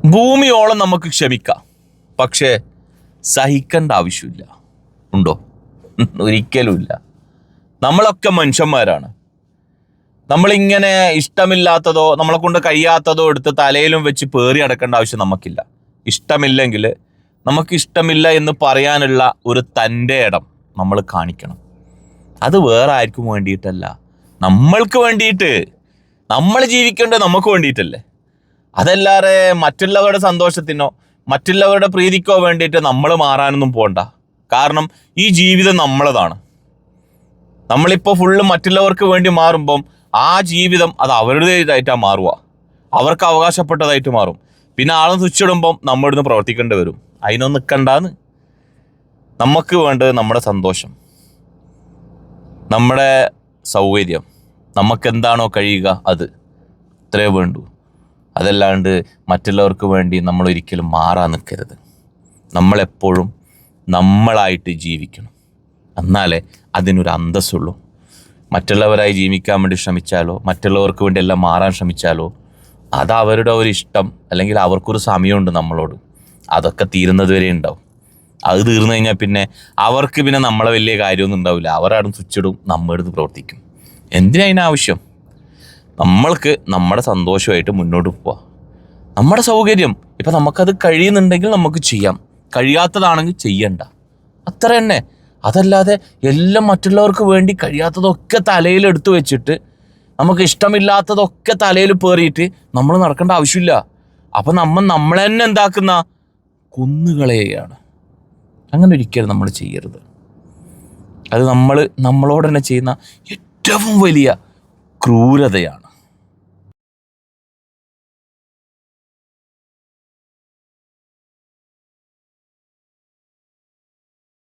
ഭൂമിയോളം നമുക്ക് ക്ഷമിക്കാം, പക്ഷേ സഹിക്കേണ്ട ആവശ്യമില്ല. ഉണ്ടോ? ഒരിക്കലുമില്ല. നമ്മളൊക്കെ മനുഷ്യന്മാരാണ്. നമ്മളിങ്ങനെ ഇഷ്ടമില്ലാത്തതോ നമ്മളെ കൊണ്ട് കഴിയാത്തതോ എടുത്ത് തലയിലും വെച്ച് പേറി അടക്കേണ്ട ആവശ്യം നമുക്കില്ല. ഇഷ്ടമില്ലെങ്കിൽ നമുക്ക് ഇഷ്ടമില്ല എന്ന് പറയാനുള്ള ഒരു തൻ്റെ ഇടം നമ്മൾ കാണിക്കണം. അത് വേറെ ആർക്കും വേണ്ടിയിട്ടല്ല, നമ്മൾക്ക് വേണ്ടിയിട്ട്. നമ്മൾ ജീവിക്കേണ്ടത് നമുക്ക് വേണ്ടിയിട്ടല്ലേ. അതല്ലാതെ മറ്റുള്ളവരുടെ സന്തോഷത്തിനോ മറ്റുള്ളവരുടെ പ്രീതിക്കോ വേണ്ടിയിട്ട് നമ്മൾ മാറാനൊന്നും പോകണ്ട. കാരണം ഈ ജീവിതം നമ്മളതാണ്. നമ്മളിപ്പോൾ ഫുള്ള് മറ്റുള്ളവർക്ക് വേണ്ടി മാറുമ്പം ആ ജീവിതം അത് അവരുടേതായിട്ടാണ് മാറുക, അവർക്ക് അവകാശപ്പെട്ടതായിട്ട് മാറും. പിന്നെ ആളെ തുച്ഛിടുമ്പം നമ്മളിന്ന് പ്രവർത്തിക്കേണ്ടി വരും. അതിനൊന്നും നിൽക്കണ്ടാന്ന്. നമുക്ക് വേണ്ടത് നമ്മുടെ സന്തോഷം, നമ്മുടെ സൗകര്യം, നമുക്കെന്താണോ കഴിയുക അത് ഇത്രേ വേണ്ടൂ. അതല്ലാണ്ട് മറ്റുള്ളവർക്ക് വേണ്ടി നമ്മളൊരിക്കലും മാറാൻ നിൽക്കരുത്. നമ്മളെപ്പോഴും നമ്മളായിട്ട് ജീവിക്കണം, എന്നാലേ അതിനൊരു അന്തസ്സുള്ളൂ. മറ്റുള്ളവരായി ജീവിക്കാൻ വേണ്ടി ശ്രമിച്ചാലോ മറ്റുള്ളവർക്ക് വേണ്ടി എല്ലാം മാറാൻ ശ്രമിച്ചാലോ അത് അവരുടെ ഒരു ഇഷ്ടം, അല്ലെങ്കിൽ അവർക്കൊരു സമയമുണ്ട് നമ്മളോട്, അതൊക്കെ തീരുന്നത് വരെ ഉണ്ടാവും. അത് തീർന്നു കഴിഞ്ഞാൽ പിന്നെ അവർക്ക് പിന്നെ നമ്മളെ വലിയ കാര്യമൊന്നും ഉണ്ടാവില്ല. അവരാടും സ്വിച്ചിടും, നമ്മളെടുത്ത് പ്രവർത്തിക്കും. എന്തിനാവശ്യം? നമ്മൾക്ക് നമ്മുടെ സന്തോഷമായിട്ട് മുന്നോട്ട് പോവാം. നമ്മുടെ സൗകര്യം ഇപ്പം നമുക്കത് കഴിയുന്നുണ്ടെങ്കിൽ നമുക്ക് ചെയ്യാം, കഴിയാത്തതാണെങ്കിൽ ചെയ്യണ്ട, അത്ര തന്നെ. അതല്ലാതെ എല്ലാം മറ്റുള്ളവർക്ക് വേണ്ടി കഴിയാത്തതൊക്കെ തലയിലെടുത്ത് വെച്ചിട്ട് നമുക്ക് ഇഷ്ടമില്ലാത്തതൊക്കെ തലയിൽ പേറിയിട്ട് നമ്മൾ നടക്കേണ്ട ആവശ്യമില്ല. അപ്പം നമ്മളെ തന്നെ എന്താക്കുന്ന കൊന്നുകളയുകയാണ്. അങ്ങനെ ഒരിക്കലും നമ്മൾ ചെയ്യരുത്. അത് നമ്മളോട് തന്നെ ചെയ്യുന്ന ഏറ്റവും വലിയ ക്രൂരതയാണ്.